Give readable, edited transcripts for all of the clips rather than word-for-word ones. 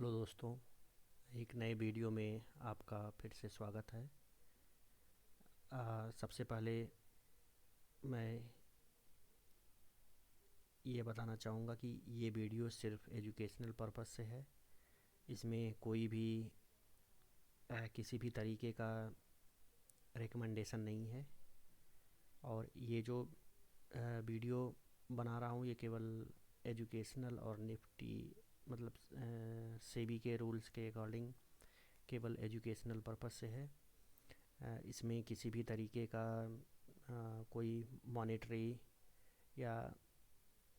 Hello दोस्तों, एक नए वीडियो में आपका फिर से स्वागत है। सबसे पहले मैं ये बताना चाहूँगा कि ये वीडियो सिर्फ एजुकेशनल पर्पस से है। इसमें कोई भी किसी भी तरीके का रिकमेंडेशन नहीं है। और ये जो वीडियो बना रहा हूँ ये केवल एजुकेशनल और निफ्टी मतलब सेबी के रूल्स के अकॉर्डिंग केवल एजुकेशनल पर्पस से है। इसमें किसी भी तरीके का कोई मॉनेटरी या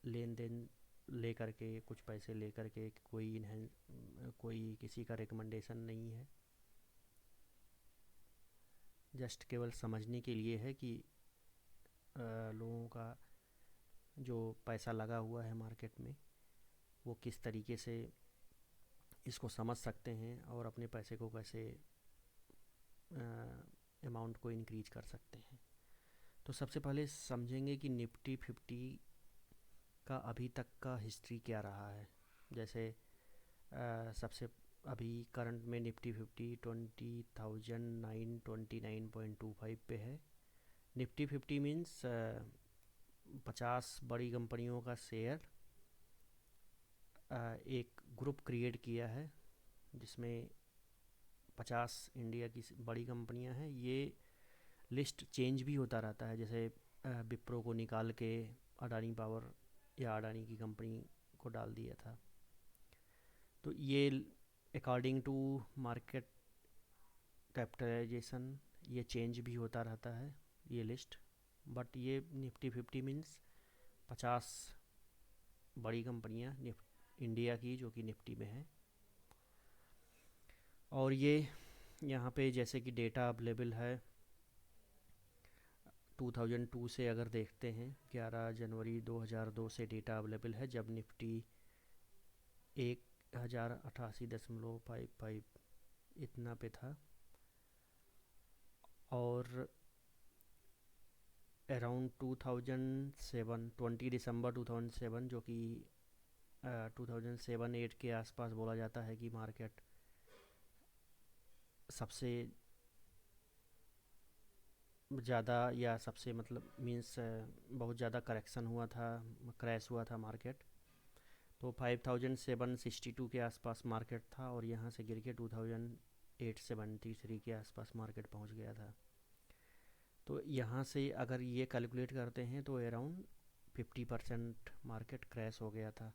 लेन देन ले करके कुछ पैसे ले करके कोई किसी का रिकमेंडेशन नहीं है। जस्ट केवल समझने के लिए है कि लोगों का जो पैसा लगा हुआ है मार्केट में वो किस तरीके से इसको समझ सकते हैं और अपने पैसे को कैसे अमाउंट को इंक्रीज कर सकते हैं। तो सबसे पहले समझेंगे कि निफ्टी 50 का अभी तक का हिस्ट्री क्या रहा है। जैसे सबसे अभी करंट में निफ्टी 50 20,929.25 पे है। निफ्टी 50 मीन्स 50 बड़ी कंपनियों का शेयर एक ग्रुप क्रिएट किया है जिसमें 50 इंडिया की बड़ी कंपनियां हैं। ये लिस्ट चेंज भी होता रहता है। जैसे विप्रो को निकाल के अडानी पावर या अडानी की कंपनी को डाल दिया था। तो ये अकॉर्डिंग टू मार्केट कैपिटलाइजेशन ये चेंज भी होता रहता है ये लिस्ट। बट ये निफ्टी 50 मीन्स 50 बड़ी कंपनियां इंडिया की जो कि निफ्टी में है। और ये यहाँ पे जैसे कि डेटा अवेलेबल है 2002 से। अगर देखते हैं 11 जनवरी 2002 से डेटा अवेलेबल है जब निफ्टी 1088.55 इतना पे था। और अराउंड 2007 20 दिसंबर 2007 जो कि 2007-8 के आसपास बोला जाता है कि मार्केट सबसे ज़्यादा या सबसे मतलब मीन्स बहुत ज़्यादा करेक्शन हुआ था, क्रैश हुआ था मार्केट। तो 5762 के आसपास मार्केट था और यहाँ से गिर के 2873 के आसपास मार्केट पहुँच गया था। तो यहाँ से अगर ये कैलकुलेट करते हैं तो अराउंड 50% मार्केट क्रैश हो गया था।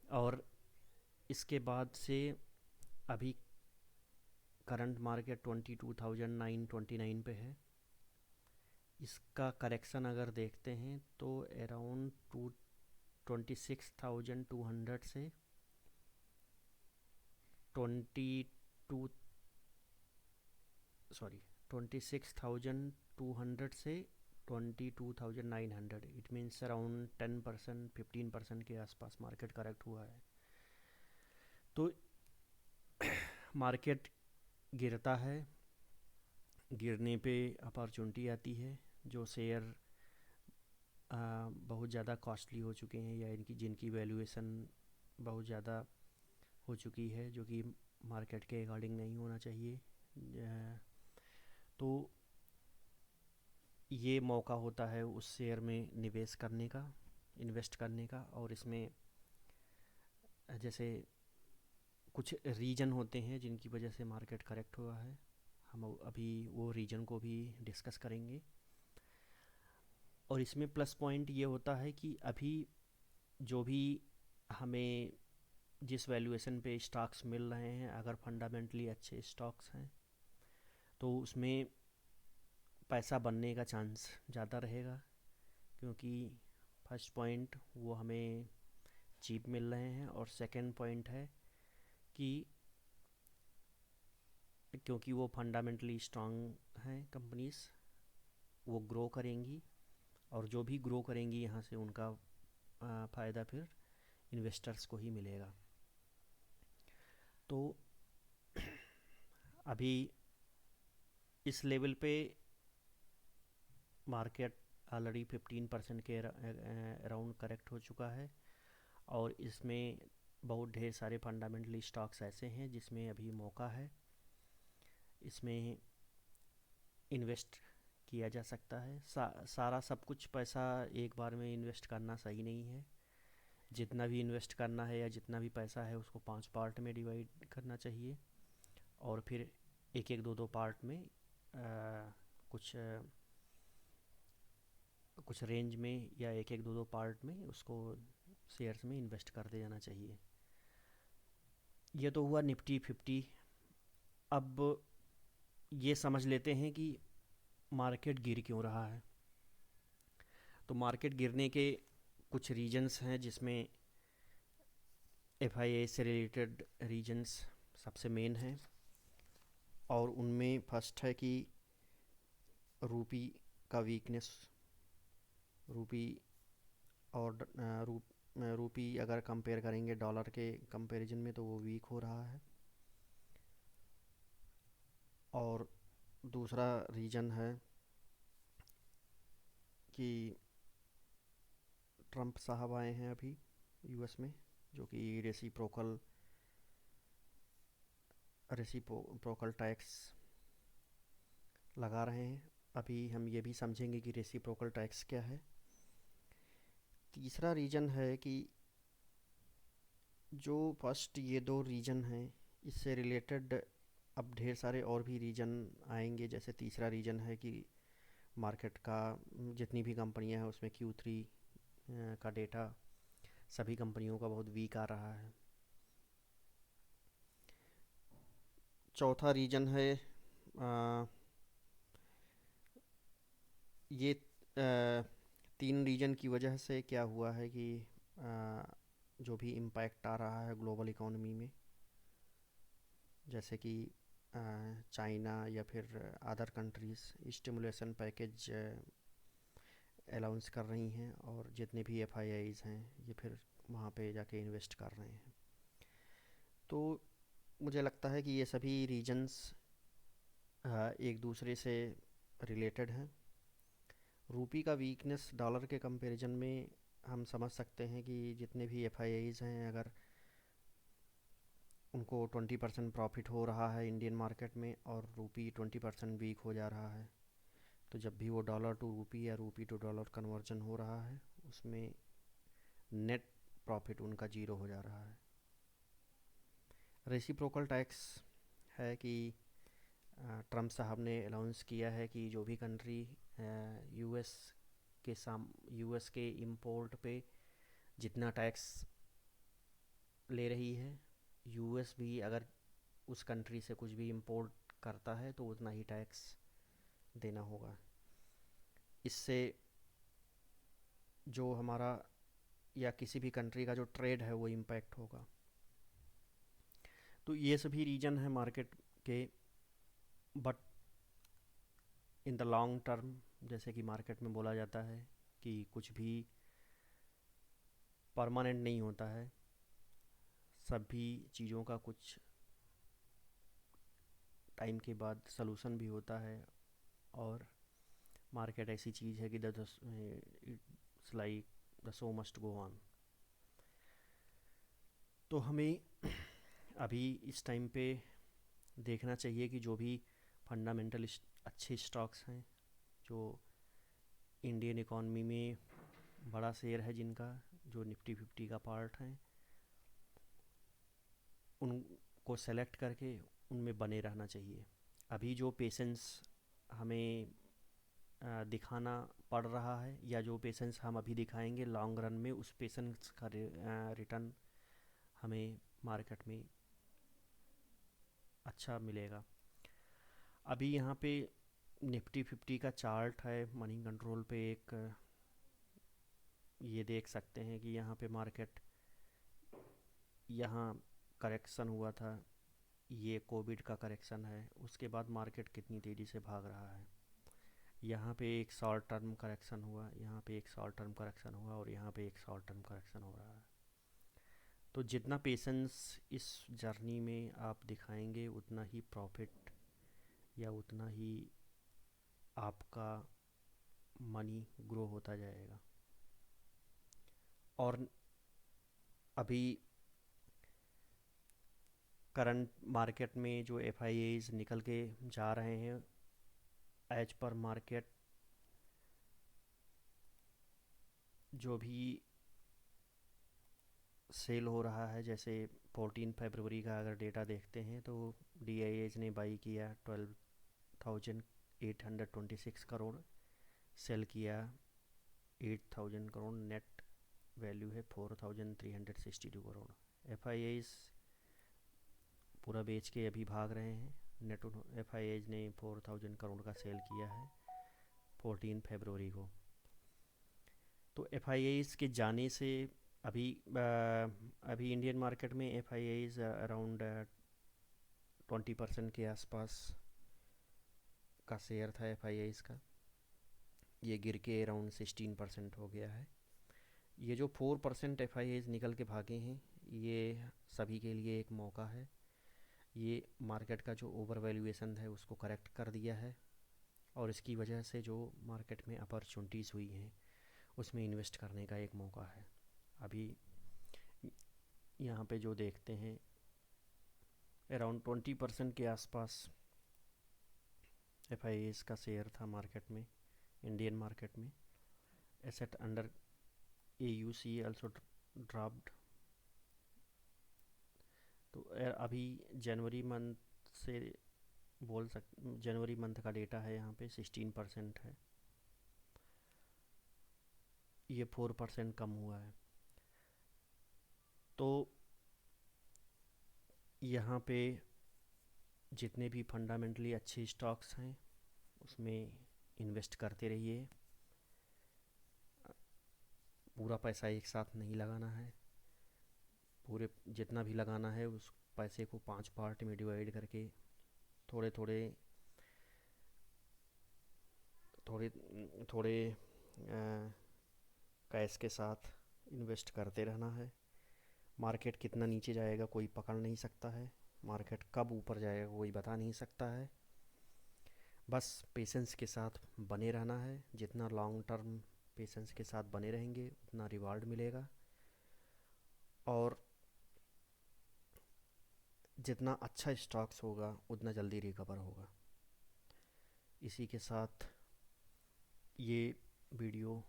और इसके बाद से अभी करंट मार्केट 22,929 पे है। इसका करेक्शन अगर देखते हैं तो अराउंड 26,200 से 22 सॉरी 26,200 से 22,900 इट मीन्स अराउंड 10% 15% के आसपास मार्केट करेक्ट हुआ है। तो मार्केट गिरता है, गिरने पे अपॉर्चुनिटी आती है। जो शेयर बहुत ज़्यादा कॉस्टली हो चुके हैं या इनकी जिनकी वैल्यूएशन बहुत ज़्यादा हो चुकी है जो कि मार्केट के अकॉर्डिंग नहीं होना चाहिए, तो ये मौका होता है उस शेयर में निवेश करने का, इन्वेस्ट करने का। और इसमें जैसे कुछ रीजन होते हैं जिनकी वजह से मार्केट करेक्ट हुआ है। हम अभी वो रीजन को भी डिस्कस करेंगे। और इसमें प्लस पॉइंट ये होता है कि अभी जो भी हमें जिस वैल्यूएशन पे स्टॉक्स मिल रहे हैं अगर फंडामेंटली अच्छे स्टॉक्स हैं तो उसमें पैसा बनने का चांस ज़्यादा रहेगा। क्योंकि फर्स्ट पॉइंट वो हमें चीप मिल रहे हैं और सेकंड पॉइंट है कि क्योंकि वो फंडामेंटली स्ट्रांग हैं कंपनीज, वो ग्रो करेंगी और जो भी ग्रो करेंगी यहाँ से उनका फ़ायदा फिर इन्वेस्टर्स को ही मिलेगा। तो अभी इस लेवल पे मार्केट ऑलरेडी 15% के अराउंड करेक्ट हो चुका है। और इसमें बहुत ढेर सारे फंडामेंटली स्टॉक्स ऐसे हैं जिसमें अभी मौका है, इसमें इन्वेस्ट किया जा सकता है। सारा सब कुछ पैसा एक बार में इन्वेस्ट करना सही नहीं है। जितना भी इन्वेस्ट करना है या जितना भी पैसा है उसको 5 पार्ट में डिवाइड करना चाहिए, और फिर एक एक दो दो पार्ट में कुछ कुछ रेंज में या एक एक दो दो पार्ट में उसको शेयर्स में इन्वेस्ट करते जाना चाहिए। ये तो हुआ निफ्टी 50। अब ये समझ लेते हैं कि मार्केट गिर क्यों रहा है। तो मार्केट गिरने के कुछ रीजन्स हैं, जिसमें एफआईआई से रिलेटेड रीजन्स सबसे मेन हैं, और उनमें फर्स्ट है कि रूपी का वीकनेस। रूपी और रूपी अगर कंपेयर करेंगे डॉलर के कंपैरिजन में तो वो वीक हो रहा है। और दूसरा रीजन है कि ट्रंप साहब आए हैं अभी यूएस में, जो कि रेसिप्रोकल टैक्स लगा रहे हैं। अभी हम ये भी समझेंगे कि रेसिप्रोकल टैक्स क्या है। तीसरा रीजन है कि जो फर्स्ट ये दो रीजन हैं इससे रिलेटेड अब ढेर सारे और भी रीजन आएंगे। जैसे तीसरा रीजन है कि मार्केट का जितनी भी कंपनियां हैं उसमें Q3 का डेटा सभी कंपनियों का बहुत वीक आ रहा है। चौथा रीजन है आ, ये तीन रीजन की वजह से क्या हुआ है कि आ, जो भी इम्पैक्ट आ रहा है ग्लोबल इकोनॉमी में, जैसे कि चाइना या फिर other countries stimulation package allowance कर रही हैं, और जितने भी एफआईआईज़ हैं ये फिर वहाँ पे जाके इन्वेस्ट कर रहे हैं। तो मुझे लगता है कि ये सभी रीजन्स एक दूसरे से रिलेटेड हैं। रूपी का वीकनेस डॉलर के कंपैरिजन में हम समझ सकते हैं कि जितने भी एफआईआईज़ हैं अगर उनको 20% प्रॉफिट हो रहा है इंडियन मार्केट में और रूपी 20% वीक हो जा रहा है, तो जब भी वो डॉलर टू रूपी या रूपी टू डॉलर कन्वर्जन हो रहा है उसमें नेट प्रॉफिट उनका जीरो हो जा रहा है। रेसिप्रोकल टैक्स है कि ट्रम्प साहब ने अनाउंस किया है कि जो भी कंट्री यूएस यूएस के इंपोर्ट पे जितना टैक्स ले रही है, यूएस भी अगर उस कंट्री से कुछ भी इंपोर्ट करता है तो उतना ही टैक्स देना होगा। इससे जो हमारा या किसी भी कंट्री का जो ट्रेड है वो इम्पैक्ट होगा। तो ये सभी रीजन है मार्केट के। But in the long term, जैसे कि मार्केट में बोला जाता है कि कुछ भी परमानेंट नहीं होता है, सभी चीज़ों का कुछ टाइम के बाद सलूशन भी होता है। और मार्केट ऐसी चीज़ है कि it's like the show must go on. तो हमें अभी इस टाइम पे देखना चाहिए कि जो भी फंडामेंटल अच्छे स्टॉक्स हैं, जो इंडियन इकॉनमी में बड़ा शेयर है जिनका, जो निफ्टी 50 का पार्ट है, उनको सेलेक्ट करके उनमें बने रहना चाहिए। अभी जो पेशेंस हमें दिखाना पड़ रहा है या जो पेशेंस हम अभी दिखाएंगे लॉन्ग रन में, उस पेशेंस का रिटर्न हमें मार्केट में अच्छा मिलेगा। अभी यहाँ पे निफ्टी 50 का चार्ट है मनी कंट्रोल पे, एक ये देख सकते हैं कि यहाँ पे मार्केट यहाँ करेक्शन हुआ था, ये कोविड का करेक्शन है। उसके बाद मार्केट कितनी तेज़ी से भाग रहा है। यहाँ पे एक शॉर्ट टर्म करेक्शन हुआ, यहाँ पे एक शॉर्ट टर्म करेक्शन हुआ, और यहाँ पे एक शॉर्ट टर्म करेक्शन हो रहा है। तो जितना पेशेंस इस जर्नी में आप दिखाएंगे उतना ही प्रॉफिट या उतना ही आपका मनी ग्रो होता जाएगा। और अभी करंट मार्केट में जो एफ आई एज निकल के जा रहे हैं एज पर मार्केट, जो भी सेल हो रहा है, जैसे 14 फरवरी का अगर डेटा देखते हैं तो डी आई एज ने बाई किया 12,826 करोड़, सेल किया 8,000 करोड़, नेट वैल्यू है 4,362 करोड़। एफ आई एज पूरा बेच के अभी भाग रहे हैं। नेट एफ आई एज ने 4,000 करोड़ का सेल किया है 14 फरवरी को। तो एफ आई एज के जाने से अभी अभी इंडियन मार्केट में एफ आई एज अराउंड 20% के आसपास का शेयर था एफ आई एज का, ये गिर के अराउंड 16% हो गया है। ये जो 4% एफ आई एज निकल के भागे हैं, ये सभी के लिए एक मौका है। ये मार्केट का जो ओवर वैल्यूएशन है उसको करेक्ट कर दिया है, और इसकी वजह से जो मार्केट में अपॉर्चुनिटीज़ हुई हैं उसमें इन्वेस्ट करने का एक मौका है। अभी यहाँ पे जो देखते हैं अराउंड 20% के आसपास एफ आई एस का शेयर था मार्केट में, इंडियन मार्केट में। Asset under A U C also dropped. तो अभी जनवरी मंथ से जनवरी मंथ का डेटा है, यहाँ पे 16% है, ये 4% कम हुआ है। तो यहाँ पे जितने भी फंडामेंटली अच्छे स्टॉक्स हैं उसमें इन्वेस्ट करते रहिए। पूरा पैसा एक साथ नहीं लगाना है, पूरे जितना भी लगाना है उस पैसे को 5 पार्ट में डिवाइड करके थोड़े थोड़े थोड़े थोड़े कैश के साथ इन्वेस्ट करते रहना है। मार्केट कितना नीचे जाएगा कोई पकड़ नहीं सकता है, मार्केट कब ऊपर जाएगा कोई बता नहीं सकता है। बस पेशेंस के साथ बने रहना है। जितना लॉन्ग टर्म पेशेंस के साथ बने रहेंगे उतना रिवार्ड मिलेगा, और जितना अच्छा स्टॉक्स होगा उतना जल्दी रिकवर होगा। इसी के साथ ये वीडियो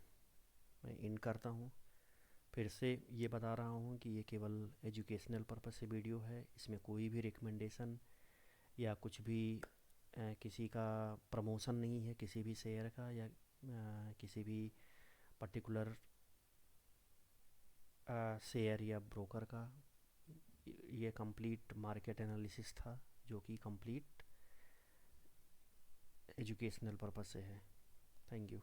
मैं इन करता हूँ। फिर से ये बता रहा हूँ कि ये केवल एजुकेशनल पर्पस से वीडियो है, इसमें कोई भी रिकमेंडेशन या कुछ भी किसी का प्रमोशन नहीं है, किसी भी शेयर का या किसी भी पर्टिकुलर शेयर या ब्रोकर का। ये कंप्लीट मार्केट एनालिसिस था जो कि कंप्लीट एजुकेशनल पर्पस से है। Thank you.